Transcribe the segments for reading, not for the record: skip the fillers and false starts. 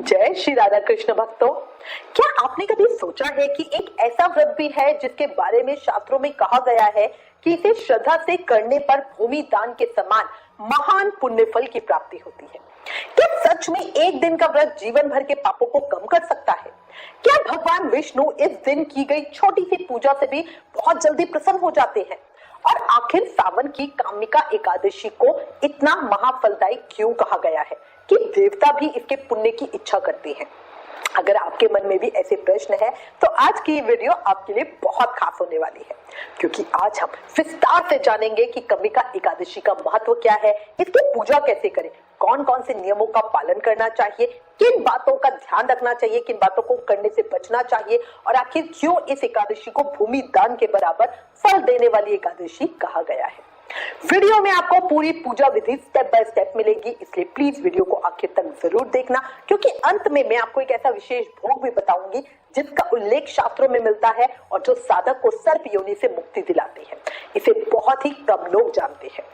जय श्री राधा कृष्ण भक्तों। क्या आपने कभी सोचा है कि एक ऐसा व्रत भी है जिसके बारे में शास्त्रों में कहा गया है कि इसे श्रद्धा से करने पर भूमि दान के समान महान पुण्य फल की प्राप्ति होती है। क्या सच में एक दिन का व्रत जीवन भर के पापों को कम कर सकता है? क्या भगवान विष्णु इस दिन की गई छोटी सी पूजा से भी बहुत जल्दी प्रसन्न हो जाते हैं? और आखिर सावन की कामिका एकादशी को इतना महाफलदायी क्यों कहा गया है कि देवता भी इसके पुण्य की इच्छा करते हैं? अगर आपके मन में भी ऐसे प्रश्न है तो आज की वीडियो आपके लिए बहुत खास होने वाली है, क्योंकि आज हम विस्तार से जानेंगे कि कामिका एकादशी का महत्व क्या है, इसकी पूजा कैसे करें, कौन कौन से नियमों का पालन करना चाहिए, किन बातों का ध्यान रखना चाहिए, किन बातों को करने से बचना चाहिए और आखिर क्यों इस एकादशी को भूमि दान के बराबर फल देने वाली एकादशी कहा गया है। वीडियो में आपको पूरी पूजा विधि स्टेप बाय स्टेप मिलेगी, इसलिए प्लीज वीडियो को आखिर तक जरूर देखना, क्योंकि अंत में मैं आपको एक ऐसा विशेष भोग भी बताऊंगी जिसका उल्लेख शास्त्रों में मिलता है और जो साधक को सर्प योनि से मुक्ति दिलाती है। इसे बहुत ही कम लोग जानते हैं।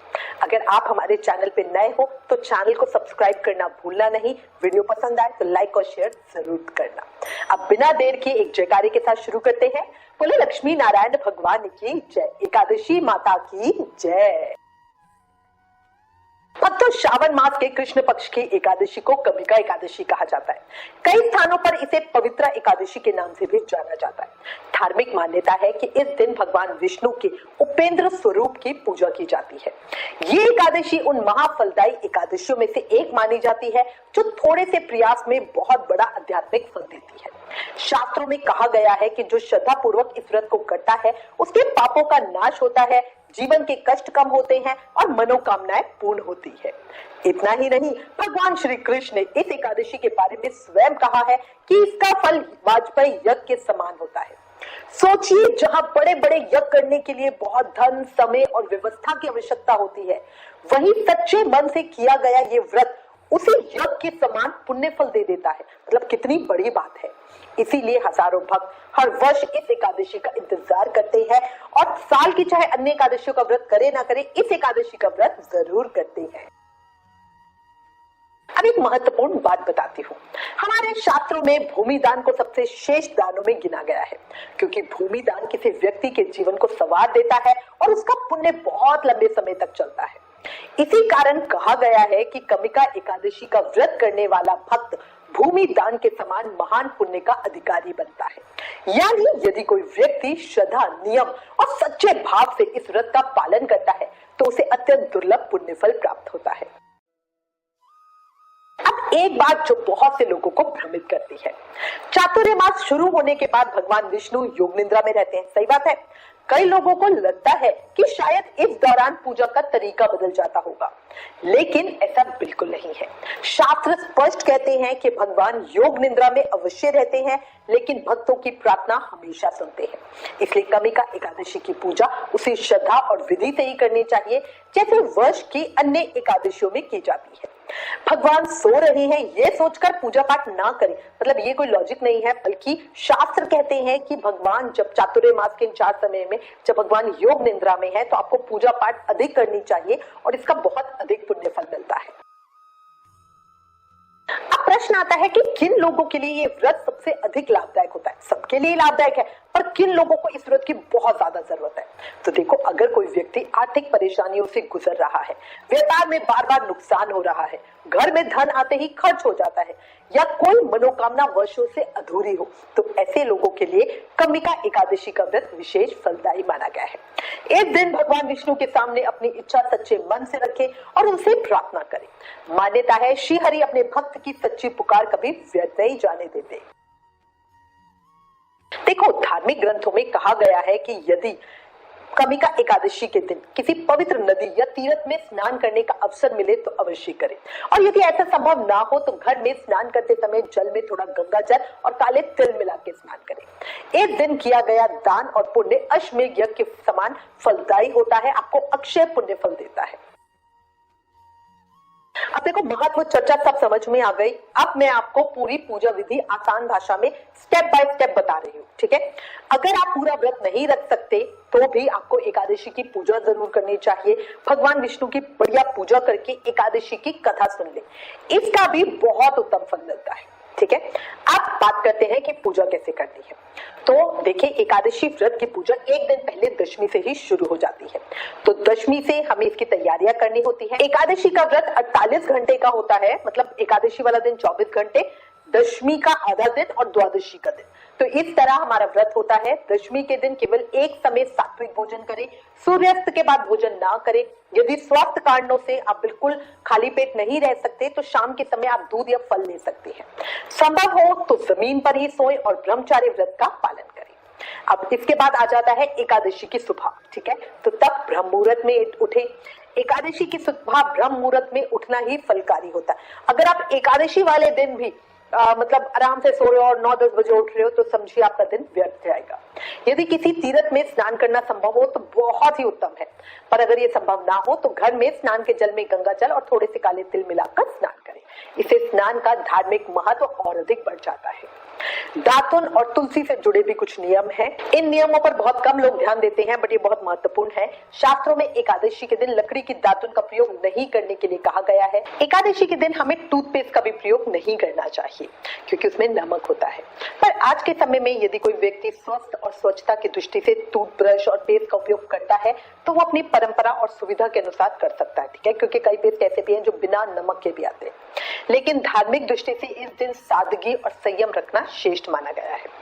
अगर आप हमारे चैनल पे नए हो तो चैनल को सब्सक्राइब करना भूलना नहीं। वीडियो पसंद आए तो लाइक और शेयर जरूर करना। अब बिना देर के एक जयकारे के साथ शुरू करते हैं। बोले लक्ष्मी नारायण भगवान की जय, एकादशी माता की जय। अब तो श्रावण मास के कृष्ण पक्ष की एकादशी को कामिका एकादशी कहा जाता है। कई स्थानों पर इसे पवित्र एकादशी के नाम से भी जाना जाता है। धार्मिक मान्यता है कि इस दिन भगवान विष्णु के उपेंद्र स्वरूप की पूजा की जाती है। ये एकादशी उन महाफलदायी एकादशियों में से एक मानी जाती है जो थोड़े से प्रयास में बहुत बड़ा आध्यात्मिक फल देती है। शास्त्रों में कहा गया है कि जो श्रद्धा पूर्वक इस व्रत को करता है उसके पापों का नाश होता है, जीवन के कष्ट कम होते हैं और मनोकामनाएं पूर्ण होती है। इतना ही नहीं, भगवान श्री कृष्ण ने इस एकादशी के बारे में स्वयं कहा है कि इसका फल वाजपेयी यज्ञ के समान होता है। सोचिए, जहां बड़े बड़े यज्ञ करने के लिए बहुत धन, समय और व्यवस्था की आवश्यकता होती है, वहीं सच्चे मन से किया गया ये व्रत उसे यज्ञ के समान पुण्य फल दे देता है। मतलब कितनी बड़ी बात है। इसीलिए हजारों भक्त हर वर्ष इस एकादशी का इंतजार करते हैं और साल की चाहे अन्य एकादशियों का व्रत करे ना करे, इस एकादशी का व्रत जरूर करते हैं। अब एक महत्वपूर्ण बात बताती हूँ। हमारे शास्त्रों में भूमि दान को सबसे श्रेष्ठ दानों में गिना गया है, क्योंकि भूमि दान किसी व्यक्ति के जीवन को संवार देता है और उसका पुण्य बहुत लंबे समय तक चलता है। इसी कारण कहा गया है कि कामिका एकादशी का व्रत करने वाला भक्त भूमि दान के समान महान पुण्य का अधिकारी बनता है। यानी यदि कोई व्यक्ति श्रद्धा, नियम और सच्चे भाव से इस व्रत का पालन करता है तो उसे अत्यंत दुर्लभ पुण्य फल प्राप्त होता है। अब एक बात जो बहुत से लोगों को भ्रमित करती है, चातुर्य मास शुरू होने के बाद भगवान विष्णु योग निद्रा में रहते हैं। सही बात है। कई लोगों को लगता है कि शायद इस दौरान पूजा का तरीका बदल जाता होगा, लेकिन ऐसा बिल्कुल नहीं है। शास्त्र स्पष्ट कहते हैं कि भगवान योग निद्रा में अवश्य रहते हैं, लेकिन भक्तों की प्रार्थना हमेशा सुनते हैं। इसलिए कामिका एकादशी की पूजा उसी श्रद्धा और विधि से ही करनी चाहिए जैसे वर्ष की अन्य एकादशियों में की जाती है। भगवान सो रहे हैं ये सोचकर पूजा पाठ ना करें, मतलब ये कोई लॉजिक नहीं है, बल्कि शास्त्र कहते हैं कि भगवान जब चातुर्य मास के 4 समय में जब भगवान योग निद्रा में है तो आपको पूजा पाठ अधिक करनी चाहिए और इसका बहुत अधिक पुण्य फल मिलता है। अब प्रश्न आता है कि किन लोगों के लिए ये व्रत सबसे अधिक लाभदायक होता है? सबके लिए लाभदायक है, पर किन लोगों को इस व्रत की बहुत ज्यादा जरूरत है? तो देखो, अगर कोई व्यक्ति आर्थिक परेशानियों से गुजर रहा है, व्यापार में बार बार नुकसान हो रहा है, घर में धन आते ही खर्च हो जाता है, या कोई मनोकामना वर्षों से अधूरी हो, तो ऐसे लोगों के लिए कामिका एकादशी का व्रत विशेष फलदायी माना गया है। एक दिन भगवान विष्णु के सामने अपनी इच्छा सच्चे मन से रखें और उनसे प्रार्थना करें। मान्यता है श्री हरि अपने भक्त की सच्ची पुकार कभी व्यर्थ नहीं जाने देते। देखो, धार्मिक ग्रंथों में कहा गया है कि यदि कामिका एकादशी के दिन किसी पवित्र नदी या तीर्थ में स्नान करने का अवसर मिले तो अवश्य करें, और यदि ऐसा संभव ना हो तो घर में स्नान करते समय जल में थोड़ा गंगा जल और काले तिल मिला के स्नान करें। एक दिन किया गया दान और पुण्य अश्वमेध यज्ञ के समान फलदायी होता है, आपको अक्षय पुण्य फल देता है। अब देखो, महत्व चर्चा सब समझ में आ गई। अब मैं आपको पूरी पूजा विधि आसान भाषा में स्टेप बाय स्टेप बता रही हूँ, ठीक है? अगर आप पूरा व्रत नहीं रख सकते तो भी आपको एकादशी की पूजा जरूर करनी चाहिए। भगवान विष्णु की बढ़िया पूजा करके एकादशी की कथा सुन ले, इसका भी बहुत उत्तम फल मिलता है। ठीक ठीक है। अब बात करते हैं कि पूजा कैसे करनी है। तो देखिए, एकादशी व्रत की पूजा एक दिन पहले दशमी से ही शुरू हो जाती है। तो दशमी से हमें इसकी तैयारियां करनी होती है। एकादशी का व्रत 48 घंटे का होता है, मतलब एकादशी वाला दिन 24 घंटे, दशमी का आधा दिन और द्वादशी का दिन। तो इस तरह हमारा व्रत होता है। दशमी के दिन केवल एक समय सात्विक भोजन करें, सूर्यास्त के बाद भोजन ना करें। यदि स्वास्थ्य कारणों से आप बिल्कुल खाली पेट नहीं रह सकते तो शाम के समय आप दूध या फल ले सकते हैं। संभव हो तो जमीन पर ही सोएं और ब्रह्मचार्य व्रत का पालन करें। अब इसके बाद आ जाता है एकादशी की सुबह, ठीक है। तो तब ब्रह्म मुहूर्त में उठे। एकादशी की सुबह ब्रह्म मुहूर्त में उठना ही फलकारी होता है। अगर आप एकादशी वाले दिन भी मतलब आराम से सो रहे हो और 9-10 बजे उठ रहे हो तो समझिए आपका दिन व्यर्थ जाएगा। यदि किसी तीर्थ में स्नान करना संभव हो तो बहुत ही उत्तम है, पर अगर ये संभव ना हो तो घर में स्नान के जल में गंगा जल और थोड़े से काले तिल मिलाकर स्नान करें। इससे स्नान का धार्मिक महत्व और अधिक बढ़ जाता है। दातुन और तुलसी से जुड़े भी कुछ नियम हैं। इन नियमों पर बहुत कम लोग ध्यान देते हैं, बट ये बहुत महत्वपूर्ण है। शास्त्रों में एकादशी के दिन लकड़ी की दातुन का प्रयोग नहीं करने के लिए कहा गया है। एकादशी के दिन हमें टूथपेस्ट का भी प्रयोग नहीं करना चाहिए क्योंकि उसमें नमक होता है। पर आज के समय में यदि कोई व्यक्ति स्वस्थ और स्वच्छता की दृष्टि से टूथब्रश और पेस्ट का उपयोग करता है तो वो अपनी परंपरा और सुविधा के अनुसार कर सकता है, ठीक है, क्योंकि कई पेस्ट ऐसे भी हैं जो बिना नमक के भी आते हैं। लेकिन धार्मिक दृष्टि से इस दिन सादगी और संयम रखना श्रेष्ठ माना गया है।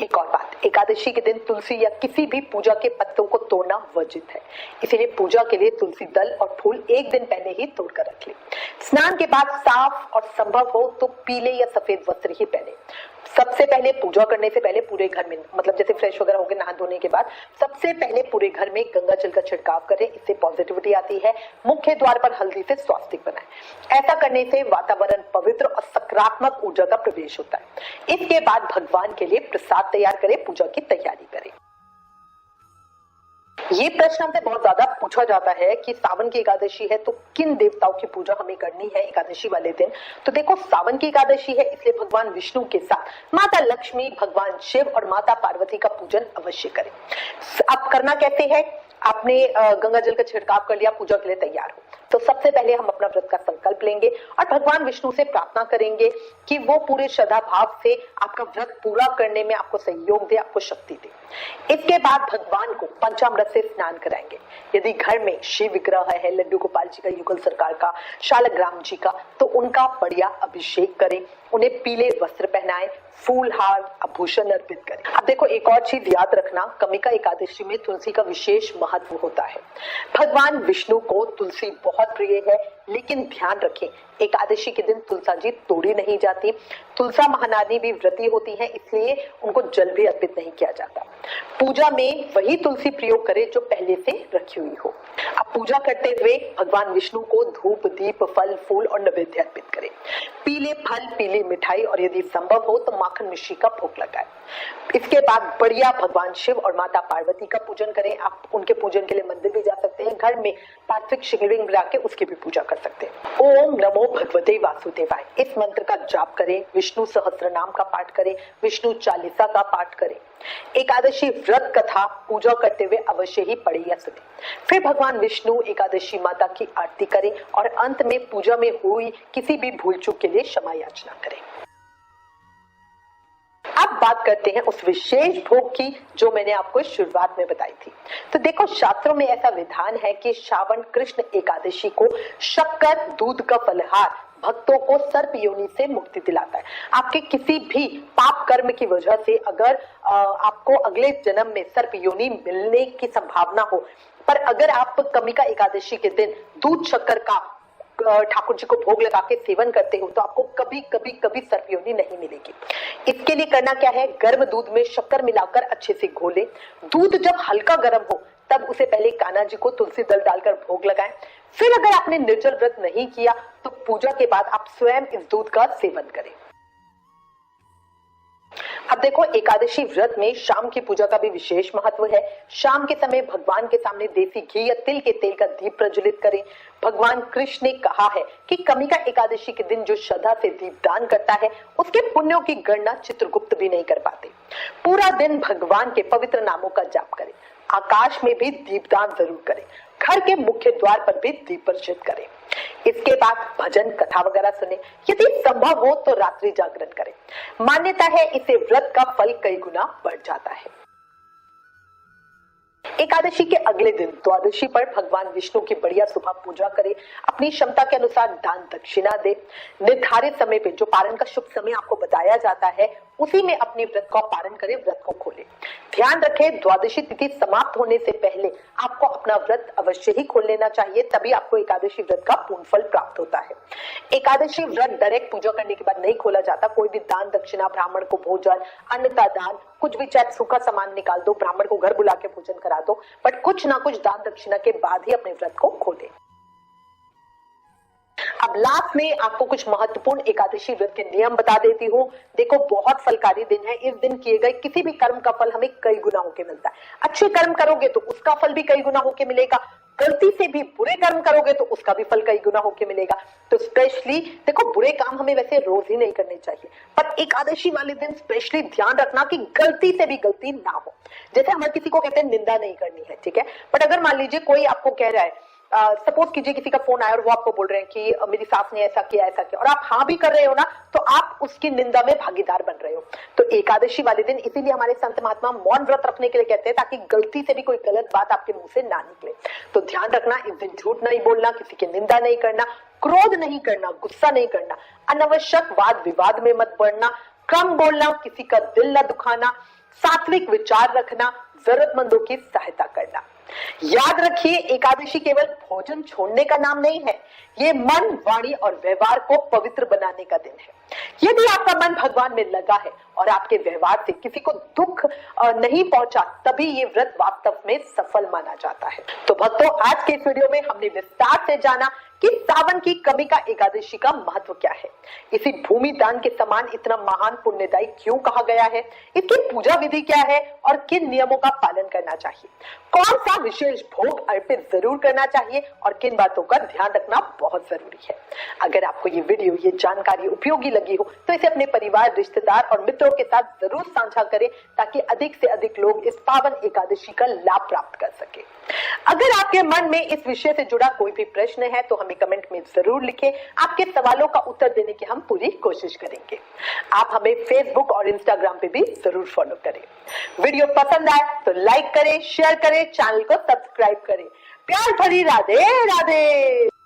एक और बात, एकादशी के दिन तुलसी या किसी भी पूजा के पत्तों को तोड़ना वर्जित है, इसीलिए पूजा के लिए तुलसी दल और फूल एक दिन पहले ही तोड़कर रख लें। स्नान के बाद साफ और संभव हो तो पीले या सफेद वस्त्र ही पहने। सबसे पहले पूजा करने से पहले पूरे घर में, मतलब जैसे फ्रेश वगैरह होकर नहा धोने के बाद सबसे पहले पूरे घर में गंगा जल का छिड़काव करें, इससे पॉजिटिविटी आती है। मुख्य द्वार पर हल्दी से स्वास्तिक बनाएं। ऐसा करने से वातावरण पवित्र और सकारात्मक ऊर्जा का प्रवेश होता है। इसके बाद भगवान के लिए प्रसाद तैयार करें, पूजा की तैयारी करें। ये प्रश्न हमसे बहुत ज्यादा पूछा जाता है कि सावन की एकादशी है तो किन देवताओं की पूजा हमें करनी है एकादशी वाले दिन। तो देखो, सावन की एकादशी है इसलिए भगवान विष्णु के साथ माता लक्ष्मी, भगवान शिव और माता पार्वती का पूजन अवश्य करें। अब करना कैसे है? आपने गंगा जल का छिड़काव कर लिया, पूजा के लिए तैयार हो, तो सबसे पहले हम अपना व्रत का संकल्प लेंगे और भगवान विष्णु से प्रार्थना करेंगे कि वो पूरे श्रद्धा भाव से आपका व्रत पूरा करने में आपको सहयोग दे, आपको शक्ति दे। इसके बाद भगवान को पंचामृत से स्नान कराएंगे। यदि घर में शिव विग्रह है, लड्डू गोपाल जी का, युगल सरकार का, शालग्राम जी का, तो उनका बढ़िया अभिषेक करें, उन्हें पीले वस्त्र पहनाएं, फूल हार आभूषण अर्पित करें। अब देखो, एक और चीज याद रखना, कमिका एकादशी में तुलसी का विशेष महत्व होता है। भगवान विष्णु को तुलसी बहुत प्रिय है, लेकिन ध्यान रखें एकादशी के दिन तुलसा जी तोड़ी नहीं जाती। तुलसा महारानी भी व्रती होती है, इसलिए उनको जल भी अर्पित नहीं किया जाता। पूजा में वही तुलसी प्रयोग करें जो पहले से रखी हुई हो। अब पूजा करते हुए भगवान विष्णु को धूप, दीप, फल, फूल और नैवेद्य अर्पित करें। पीले फल, पीली मिठाई और यदि संभव हो तो माखन मिश्री का भोग लगाएं। इसके बाद बढ़िया भगवान शिव और माता पार्वती का पूजन करें। आप उनके पूजन के लिए मंदिर भी जा सकते हैं, घर में सात्विक शिवलिंग बना के उसकी भी पूजा कर सकते हैं। ओम नमो भगवते वासुदेवाय, इस मंत्र का जाप करें, विष्णु सहस्त्र नाम का पाठ करें, विष्णु चालीसा का पाठ करें। एकादशी व्रत कथा पूजा करते हुए अवश्य ही पढ़े या सुने। फिर भगवान विष्णु एकादशी माता की आरती करें और अंत में पूजा में हुई किसी भी भूल चूक के लिए क्षमा याचना करें। अब बात करते हैं उस विशेष भोग की जो मैंने आपको शुरुआत में बताई थी। तो देखो, शास्त्रों में ऐसा विधान है कि श्रावण कृष्ण एकादशी को शक्कर दूध का फलहार भक्तों को सर्प योनि से मुक्ति दिलाता है। आपके किसी भी पाप कर्म की वजह से अगर आपको अगले जन्म में सर्प योनि मिलने की संभावना हो, पर अगर आप कमिका एकादशी के दिन दूध शक्कर का ठाकुर जी को भोग लगा के सेवन करते हो तो आपको कभी कभी कभी सर्प योनि नहीं मिलेगी। इसके लिए करना क्या है, गर्म दूध में शक्कर मिलाकर अच्छे से घोलें। दूध जब हल्का गर्म हो तब उसे पहले कान्हा जी को तुलसी दल डालकर भोग लगाएं। फिर अगर आपने निर्जल व्रत नहीं किया तो पूजा के बाद आप स्वयं इस दूध का सेवन करें। अब देखो, एकादशी व्रत में शाम की पूजा का भी विशेष महत्व है। शाम के समय भगवान के सामने देसी घी या तिल के तेल का दीप प्रज्वलित करें। भगवान कृष्ण ने कहा है कि कमिका एकादशी के दिन जो श्रद्धा से दीप दान करता है उसके पुण्यों की गणना चित्रगुप्त भी नहीं कर पाते। पूरा दिन भगवान के पवित्र नामों का जाप करें। आकाश में भी दीपदान जरूर करें, घर के मुख्य द्वार पर भी दीप प्रज्वलित करें। इसके बाद भजन कथा वगैरह सुने, यदि संभव हो तो रात्रि जागरण करें। मान्यता है इससे व्रत का फल कई गुना बढ़ जाता है। एकादशी के अगले दिन द्वादशी पर भगवान विष्णु की बढ़िया सुबह पूजा करें, अपनी क्षमता के अनुसार दान दक्षिणा दे। निर्धारित समय पे जो पारण का शुभ समय आपको बताया जाता है उसी में अपनी व्रत का पारण करें, व्रत को खोले। ध्यान रखें द्वादशी तिथि समाप्त होने से पहले आपको अपना व्रत अवश्य ही खोल लेना चाहिए, तभी आपको एकादशी व्रत का पूर्ण फल प्राप्त होता है। एकादशी व्रत डायरेक्ट पूजा करने के बाद नहीं खोला जाता। कोई भी दान दक्षिणा, ब्राह्मण को भोजन, अन्न का दान, कुछ भी चाहे सूखा सामान निकाल दो, ब्राह्मण को घर बुला के भोजन करा दो, बट कुछ ना कुछ दान दक्षिणा के बाद ही अपने व्रत को खोले। अब लास्ट में आपको कुछ महत्वपूर्ण एकादशी व्रत के नियम बता देती हूँ। देखो बहुत फलकारी दिन है, इस दिन किए गए किसी भी कर्म का फल हमें कई गुना होके मिलता है। अच्छे कर्म करोगे तो उसका फल भी कई गुना होके मिलेगा, गलती से भी बुरे कर्म करोगे तो उसका भी फल कई गुना होके मिलेगा। तो स्पेशली देखो बुरे काम हमें वैसे रोज ही नहीं करने चाहिए, पर एकादशी वाले दिन स्पेशली ध्यान रखना कि गलती से भी गलती ना हो। जैसे हमारे किसी को कहते हैं निंदा नहीं करनी है, ठीक है, बट अगर मान लीजिए कोई आपको कह रहा है, सपोज कीजिए किसी का फोन आया और वो आपको बोल रहे हैं कि मेरी सास ने ऐसा किया और आप हाँ भी कर रहे हो ना, तो आप उसकी निंदा में भागीदार बन रहे हो। तो एकादशी वाले दिन इसीलिए हमारे संत महात्मा मौन व्रत रखने के लिए कहते हैं, ताकि गलती से भी कोई गलत बात आपके मुंह से ना निकले। तो ध्यान रखना, इस दिन झूठ नहीं बोलना, किसी की निंदा नहीं करना, क्रोध नहीं करना, गुस्सा नहीं करना, अनावश्यक वाद विवाद में मत बढ़ना, कम बोलना, किसी का दिल न दुखाना, सात्विक विचार रखना, जरूरतमंदों की सहायता करना। याद रखिए एकादशी केवल भोजन छोड़ने का नाम नहीं है, ये मन, वाणी और व्यवहार को पवित्र बनाने का दिन है। यदि आपका मन भगवान में लगा है और आपके व्यवहार से किसी को दुख नहीं पहुंचा, तभी ये व्रत वास्तव में सफल माना जाता है। तो भक्तों, आज के इस वीडियो में हमने विस्तार से जाना कि सावन की कमी का एकादशी का महत्व क्या है, इसी भूमि दान के समान इतना महान पुण्यदायी क्यों कहा गया है, इसकी पूजा विधि क्या है और किन नियमों का पालन करना चाहिए, कौन सा विशेष भोग अर्पित जरूर करना चाहिए और किन बातों का ध्यान रखना बहुत जरूरी है। अगर आपको ये वीडियो, ये जानकारी उपयोगी लगी हो तो इसे अपने परिवार, रिश्तेदार और मित्रों के साथ जरूर साझा करें, ताकि अधिक से अधिक लोग इस पावन एकादशी का लाभ प्राप्त कर सके। अगर आपके मन में इस विषय से जुड़ा कोई भी प्रश्न है तो हमें कमेंट में जरूर लिखें, आपके सवालों का उत्तर देने की हम पूरी कोशिश करेंगे। आप हमें फेसबुक और इंस्टाग्राम पे भी जरूर फॉलो करें। वीडियो पसंद आए तो लाइक करें, शेयर करें, चैनल को सब्सक्राइब करें। प्यार भरी राधे राधे।